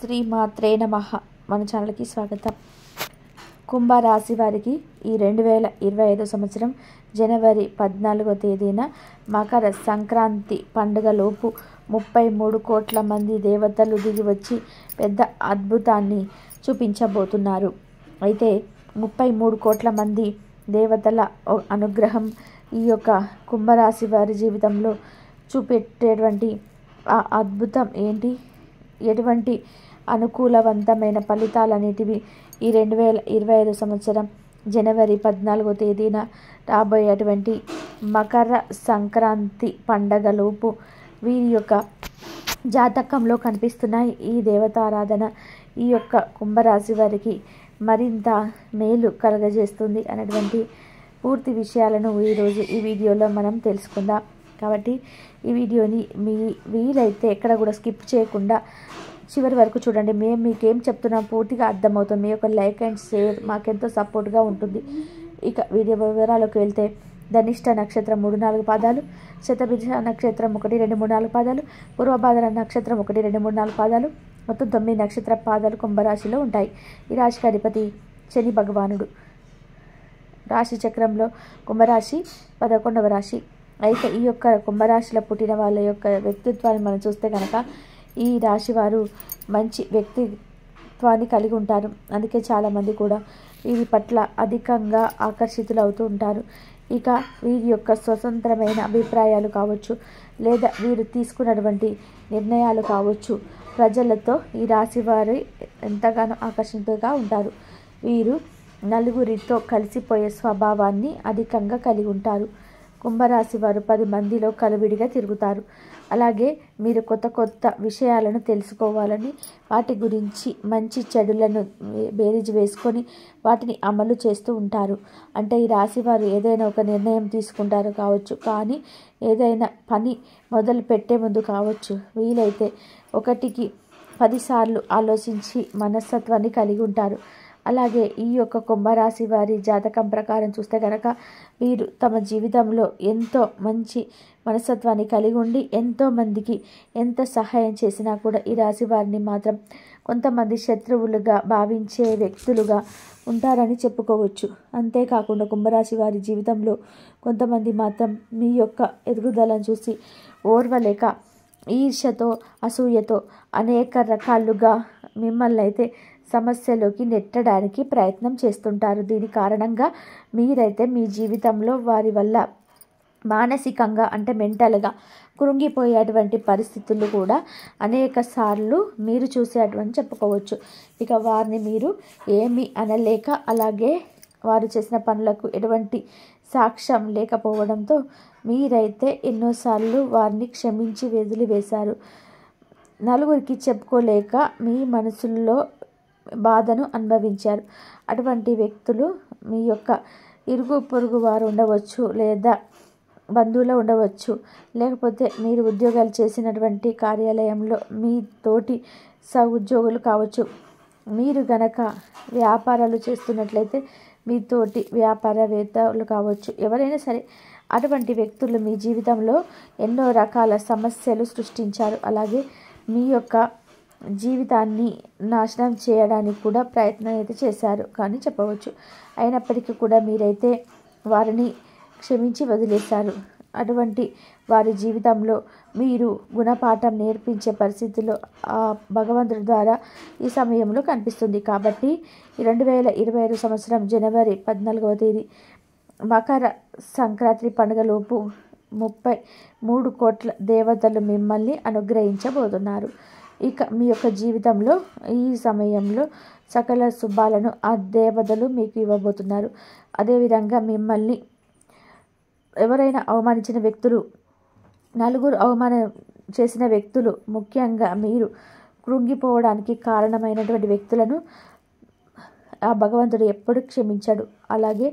శ్రీమాత్రే నమః. మన ఛానల్కి స్వాగతం. కుంభరాశి వారికి ఈ 2025 సంవత్సరం జనవరి 14వ తేదీన మకర సంక్రాంతి పండుగలోపు 33 కోట్ల మంది దేవతలు దిగి వచ్చి పెద్ద అద్భుతాన్ని చూపించబోతున్నారు. అయితే 33 కోట్ల మంది దేవతల అనుగ్రహం ఈ యొక్క కుంభరాశి వారి జీవితంలో చూపెట్టేటువంటి ఆ అద్భుతం ఏంటి, ఎటువంటి అనుకూలవంతమైన ఫలితాలనేటివి ఈ 2025 సంవత్సరం జనవరి 14వ తేదీన రాబోయేటువంటి మకర సంక్రాంతి పండగలోపు వీరి యొక్క జాతకంలో కనిపిస్తున్నాయి. ఈ దేవతారాధన ఈ యొక్క కుంభరాశి వారికి మరింత మేలు కలగజేస్తుంది అనేటువంటి పూర్తి విషయాలను ఈరోజు ఈ వీడియోలో మనం తెలుసుకుందాం. కాబట్టి ఈ వీడియోని వీలైతే ఎక్కడ కూడా స్కిప్ చేయకుండా చివరి వరకు చూడండి. మేము మీకేం చెప్తున్నాం పూర్తిగా అర్థమవుతుంది. మీ యొక్క లైక్ అండ్ షేర్ మాకెంతో సపోర్ట్గా ఉంటుంది. ఇక వీడియో వివరాలకు వెళ్తే ధనిష్ట నక్షత్రం 3-4 పాదాలు, శతభిష నక్షత్రం 1-2-3-4 పాదాలు, పూర్వభాద్ర నక్షత్రం 1-2-3-4 పాదాలు, మొత్తం 9 నక్షత్ర పాదాలు కుంభరాశిలో ఉంటాయి. ఈ రాశికి అధిపతి శని భగవానుడు. రాశి చక్రంలో కుంభరాశి 11వ రాశి. అయితే ఈ యొక్క కుంభరాశిలో పుట్టిన వాళ్ళ యొక్క వ్యక్తిత్వాన్ని మనం చూస్తే కనుక ఈ రాశి వారు మంచి వ్యక్తిత్వాన్ని కలిగి ఉంటారు. అందుకే చాలామంది కూడా వీరి పట్ల అధికంగా ఆకర్షితులు అవుతూ ఉంటారు. ఇక వీరి యొక్క స్వతంత్రమైన అభిప్రాయాలు కావచ్చు, లేదా వీరు తీసుకున్నటువంటి నిర్ణయాలు కావచ్చు, ప్రజలతో ఈ రాశి వారు ఎంతగానో ఆకర్షితులుగా ఉంటారు. వీరు నలుగురితో కలిసిపోయే స్వభావాన్ని అధికంగా కలిగి ఉంటారు. కుంభరాశి వారు 10 మందిలో కలివిడిగా తిరుగుతారు. అలాగే మీరు కొత్త కొత్త విషయాలను తెలుసుకోవాలని, వాటి గురించి మంచి చెడులను బేరీజు వేసుకొని వాటిని అమలు చేస్తూ ఉంటారు. అంటే ఈ రాశి వారు ఏదైనా ఒక నిర్ణయం తీసుకుంటారు కావచ్చు, కానీ ఏదైనా పని మొదలు పెట్టే ముందు కావచ్చు, వీలైతే 1కి 10 సార్లు ఆలోచించి మనస్తత్వాన్ని కలిగి ఉంటారు. అలాగే ఈ యొక్క కుంభరాశి వారి జాతకం ప్రకారం చూస్తే కనుక వీరు తమ జీవితంలో ఎంతో మంచి మనస్తత్వాన్ని కలిగి ఉండి ఎంతో మందికి ఎంత సహాయం చేసినా కూడా ఈ రాశి వారిని మాత్రం కొంతమంది శత్రువులుగా భావించే వ్యక్తులుగా ఉంటారని చెప్పుకోవచ్చు. అంతేకాకుండా కుంభరాశి వారి జీవితంలో కొంతమంది మాత్రం మీ యొక్క ఎదుగుదలను చూసి ఓర్వలేక ఈర్ష్యతో, అసూయతో అనేక రకాలుగా మిమ్మల్ని అయితే సమస్యలోకి నెట్టడానికి ప్రయత్నం చేస్తుంటారు. దీని కారణంగా మీరైతే మీ జీవితంలో వారి వల్ల మానసికంగా అంటే మెంటల్గా కృంగిపోయేటువంటి పరిస్థితులు కూడా అనేక సార్లు మీరు చూసేటువంటి చెప్పుకోవచ్చు. ఇక వారిని మీరు ఏమీ అనలేక, అలాగే వారు చేసిన పనులకు ఎటువంటి సాక్ష్యం లేకపోవడంతో మీరైతే ఎన్నోసార్లు వారిని క్షమించి వదిలివేశారు. నలుగురికి చెప్పుకోలేక మీ మనసుల్లో బాధను అనుభవించారు. అటువంటి వ్యక్తులు మీ యొక్క ఇరుగు పొరుగు వారు ఉండవచ్చు, లేదా బంధువులు ఉండవచ్చు, లేకపోతే మీరు ఉద్యోగాలు చేసినటువంటి కార్యాలయంలో మీ తోటి సహోద్యోగులు కావచ్చు. మీరు గనక వ్యాపారాలు చేస్తున్నట్లయితే మీ తోటి వ్యాపారవేత్తలు కావచ్చు. ఎవరైనా సరే అటువంటి వ్యక్తులు మీ జీవితంలో ఎన్నో రకాల సమస్యలు సృష్టించారు. అలాగే మీ యొక్క జీవితాన్ని నాశనం చేయడానికి కూడా ప్రయత్నం అయితే చేశారు కానీ చెప్పవచ్చు. అయినప్పటికీ కూడా మీరైతే వారిని క్షమించి వదిలేశారు. అటువంటి వారి జీవితంలో మీరు గుణపాఠం నేర్పించే పరిస్థితిలో ఆ భగవంతుడి ద్వారా ఈ సమయంలో కనిపిస్తుంది. కాబట్టి ఈ 2025 సంవత్సరం జనవరి 14వ తేదీ మకర సంక్రాంతి పండుగలోపు 33 కోట్ల దేవతలు మిమ్మల్ని అనుగ్రహించబోతున్నారు. ఇక మీ యొక్క జీవితంలో ఈ సమయంలో సకల శుభాలను ఆ దేవతలు మీకు ఇవ్వబోతున్నారు. అదేవిధంగా మిమ్మల్ని ఎవరైనా అవమానించిన వ్యక్తులు, నలుగురు అవమానం చేసిన వ్యక్తులు, ముఖ్యంగా మీరు కృంగిపోవడానికి కారణమైనటువంటి వ్యక్తులను ఆ భగవంతుడు ఎప్పుడు క్షమించడు. అలాగే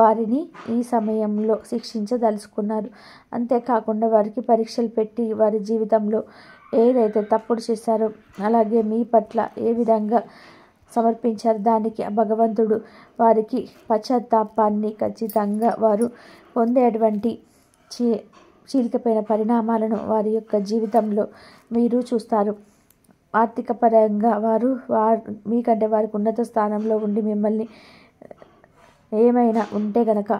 వారిని ఈ సమయంలో శిక్షించదలుచుకున్నారు. అంతేకాకుండా వారికి పరీక్షలు పెట్టి వారి జీవితంలో ఏదైతే తప్పుడు చేశారో, అలాగే మీ పట్ల ఏ విధంగా సమర్పించారు దానికి భగవంతుడు వారికి పశ్చాత్తాపాన్ని ఖచ్చితంగా వారు పొందేటువంటి చీలికపైన పరిణామాలను వారి యొక్క జీవితంలో మీరు చూస్తారు. ఆర్థిక పరంగా వారు మీకంటే వారికి ఉన్నత స్థానంలో ఉండి మిమ్మల్ని ఏమైనా ఉంటే గనక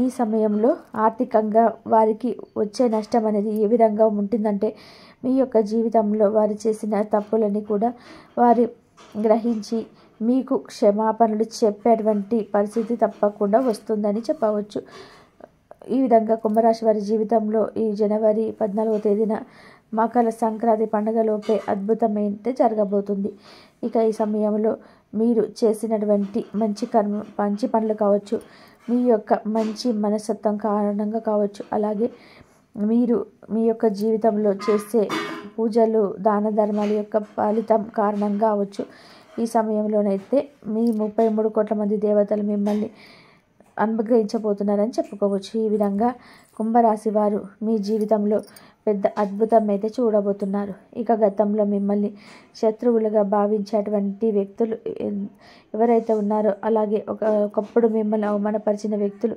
ఈ సమయంలో ఆర్థికంగా వారికి వచ్చే నష్టం అనేది ఏ విధంగా ఉంటుందంటే మీ యొక్క జీవితంలో వారు చేసిన తప్పులని కూడా వారు గ్రహించి మీకు క్షమాపణలు చెప్పేటువంటి పరిస్థితి తప్పకుండా వస్తుందని చెప్పవచ్చు. ఈ విధంగా కుంభరాశి వారి జీవితంలో ఈ జనవరి 14వ తేదీన మకర సంక్రాంతి పండుగలోపే అద్భుతమైతే జరగబోతుంది. ఇక ఈ సమయంలో మీరు చేసినటువంటి మంచి పనులు కావచ్చు, మీ యొక్క మంచి మనస్తత్వం కారణంగా కావచ్చు, అలాగే మీరు మీ యొక్క జీవితంలో చేసే పూజలు దాన ధర్మాల యొక్క ఫలితం కారణంగా అవచ్చు. ఈ సమయంలోనైతే మీ 33 కోట్ల మంది దేవతలు మిమ్మల్ని అనుగ్రహించబోతున్నారని చెప్పుకోవచ్చు. ఈ విధంగా కుంభరాశి వారు మీ జీవితంలో పెద్ద అద్భుతం అయితే చూడబోతున్నారు. ఇక గతంలో మిమ్మల్ని శత్రువులుగా భావించేటువంటి వ్యక్తులు ఎవరైతే ఉన్నారో, అలాగే ఒకప్పుడు మిమ్మల్ని అవమానపరిచిన వ్యక్తులు,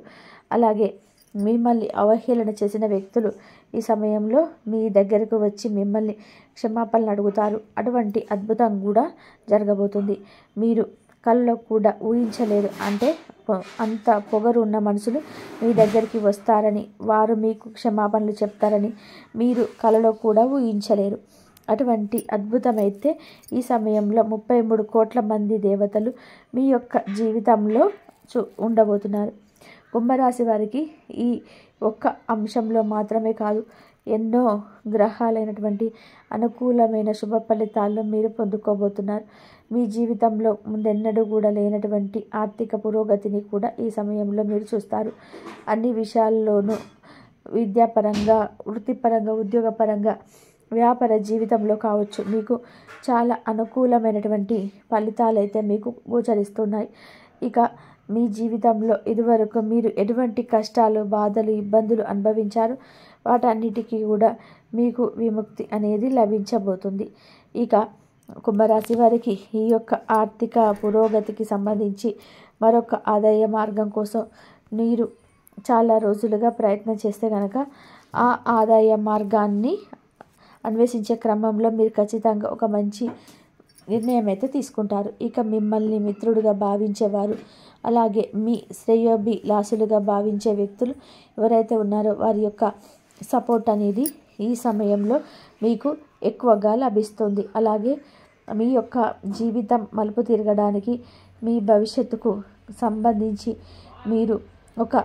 అలాగే మిమ్మల్ని అవహేళన చేసిన వ్యక్తులు ఈ సమయంలో మీ దగ్గరకు వచ్చి మిమ్మల్ని క్షమాపణలు అడుగుతారు. అటువంటి అద్భుతం కూడా జరగబోతుంది. మీరు కళ్ళలో కూడా ఊహించలేదు, అంటే అంత పొగరు ఉన్న మనుషులు మీ దగ్గరికి వస్తారని, వారు మీకు క్షమాపణలు చెప్తారని మీరు కలలో కూడా ఊహించలేరు. అటువంటి అద్భుతమైతే ఈ సమయంలో 33 కోట్ల మంది దేవతలు మీ యొక్క జీవితంలో ఉండబోతున్నారు. కుంభరాశి వారికి ఈ ఒక్క అంశంలో మాత్రమే కాదు, ఎన్నో గ్రహాలైనటువంటి అనుకూలమైన శుభ ఫలితాలను మీరు పొందుకోబోతున్నారు. మీ జీవితంలో ముందెన్నడూ కూడా లేనటువంటి ఆర్థిక పురోగతిని కూడా ఈ సమయంలో మీరు చూస్తారు. అన్ని విషయాల్లోనూ విద్యాపరంగా, వృత్తిపరంగా, ఉద్యోగపరంగా, వ్యాపార జీవితంలో కావచ్చు, మీకు చాలా అనుకూలమైనటువంటి ఫలితాలు అయితే మీకు గోచరిస్తున్నాయి. ఇక మీ జీవితంలో ఇదివరకు మీరు ఎటువంటి కష్టాలు, బాధలు, ఇబ్బందులు అనుభవించారు, వాటన్నిటికీ కూడా మీకు విముక్తి అనేది లభించబోతుంది. ఇక కుంభరాశి వారికి ఈ యొక్క ఆర్థిక పురోగతికి సంబంధించి మరొక ఆదాయ మార్గం కోసం మీరు చాలా రోజులుగా ప్రయత్నం చేస్తే కనుక ఆ ఆదాయ మార్గాన్ని అన్వేషించే క్రమంలో మీరు ఖచ్చితంగా ఒక మంచి నిర్ణయం అయితే తీసుకుంటారు. ఇక మిమ్మల్ని మిత్రుడిగా భావించేవారు, అలాగే మీ శ్రేయోభిలాషులుగా భావించే వ్యక్తులు ఎవరైతే ఉన్నారో వారి యొక్క సపోర్ట్ అనేది ఈ సమయంలో మీకు ఎక్కువగా లభిస్తుంది. అలాగే మీ యొక్క జీవితం మలుపు తిరగడానికి, మీ భవిష్యత్తుకు సంబంధించి మీరు ఒక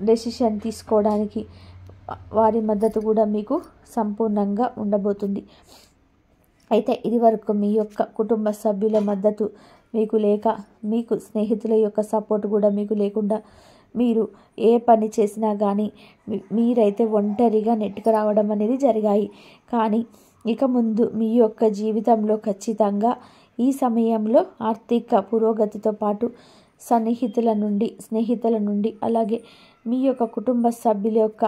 డెసిషన్ తీసుకోవడానికి వారి మద్దతు కూడా మీకు సంపూర్ణంగా ఉండబోతుంది. అయితే ఇది వరకు మీ యొక్క కుటుంబ సభ్యుల మద్దతు మీకు లేక, మీకు స్నేహితుల యొక్క సపోర్ట్ కూడా మీకు లేకుండా మీరు ఏ పని చేసినా కానీ మీరైతే ఒంటరిగా నెట్టుకు రావడం అనేది జరిగాయి. కానీ ఇక ముందు మీ యొక్క జీవితంలో ఖచ్చితంగా ఈ సమయంలో ఆర్థిక పురోగతితో పాటు స్నేహితుల నుండి అలాగే మీ యొక్క కుటుంబ సభ్యుల యొక్క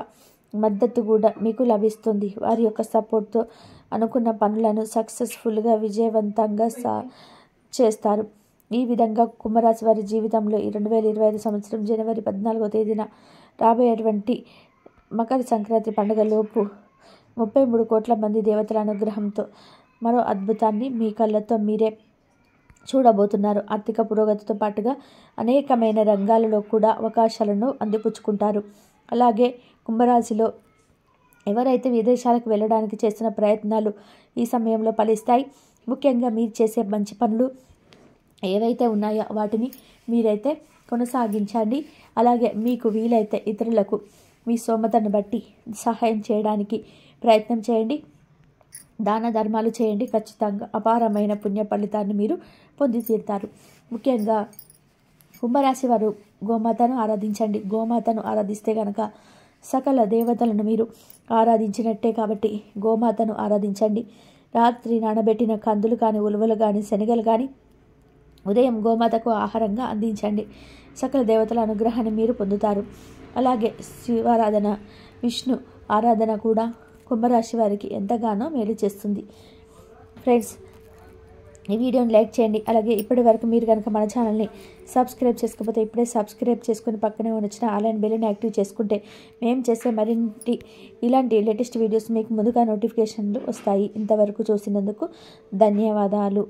మద్దతు కూడా మీకు లభిస్తుంది. వారి యొక్క సపోర్ట్తో అనుకున్న పనులను సక్సెస్ఫుల్గా, విజయవంతంగా చేస్తారు. ఈ విధంగా కుంభరాశి వారి జీవితంలో 2025 సంవత్సరం జనవరి 14వ తేదీన రాబోయేటువంటి మకర సంక్రాంతి పండుగలోపు 33 కోట్ల మంది దేవతల అనుగ్రహంతో మరో అద్భుతాన్ని మీ కళ్ళతో మీరే చూడబోతున్నారు. ఆర్థిక పురోగతితో పాటుగా అనేకమైన రంగాలలో కూడా అవకాశాలను అందిపుచ్చుకుంటారు. అలాగే కుంభరాశిలో ఎవరైతే విదేశాలకు వెళ్ళడానికి చేస్తున్న ప్రయత్నాలు ఈ సమయంలో ఫలిస్తాయి. ముఖ్యంగా మీరు చేసే మంచి పనులు ఏవైతే ఉన్నాయో వాటిని మీరైతే కొనసాగించండి. అలాగే మీకు వీలైతే ఇతరులకు మీ స్తోమతను బట్టి సహాయం చేయడానికి ప్రయత్నం చేయండి. దాన ధర్మాలు చేయండి. ఖచ్చితంగా అపారమైన పుణ్య ఫలితాన్ని మీరు పొంది తీరుతారు. ముఖ్యంగా కుంభరాశి వారు గోమాతను ఆరాధించండి. గోమాతను ఆరాధిస్తే కనుక సకల దేవతలను మీరు ఆరాధించినట్టే, కాబట్టి గోమాతను ఆరాధించండి. రాత్రి నానబెట్టిన కందులు కానీ, ఉలువలు కానీ, శనగలు కానీ ఉదయం గోమాతకు ఆహారంగా అందించండి. సకల దేవతల అనుగ్రహాన్ని మీరు పొందుతారు. అలాగే శివారాధన, విష్ణు ఆరాధన కూడా కుంభరాశి వారికి ఎంతగానో మేలు చేస్తుంది. ఫ్రెండ్స్, ఈ వీడియోని లైక్ చేయండి. అలాగే ఇప్పటి వరకు మీరు కనుక మన ఛానల్ని సబ్స్క్రైబ్ చేసుకోకపోతే ఇప్పుడే సబ్స్క్రైబ్ చేసుకుని పక్కనే వచ్చిన అలాంటి బెల్ని యాక్టివ్ చేసుకుంటే మేము చేసే మరింటి ఇలాంటి లేటెస్ట్ వీడియోస్ మీకు ముందుగా నోటిఫికేషన్లు వస్తాయి. ఇంతవరకు చూసినందుకు ధన్యవాదాలు.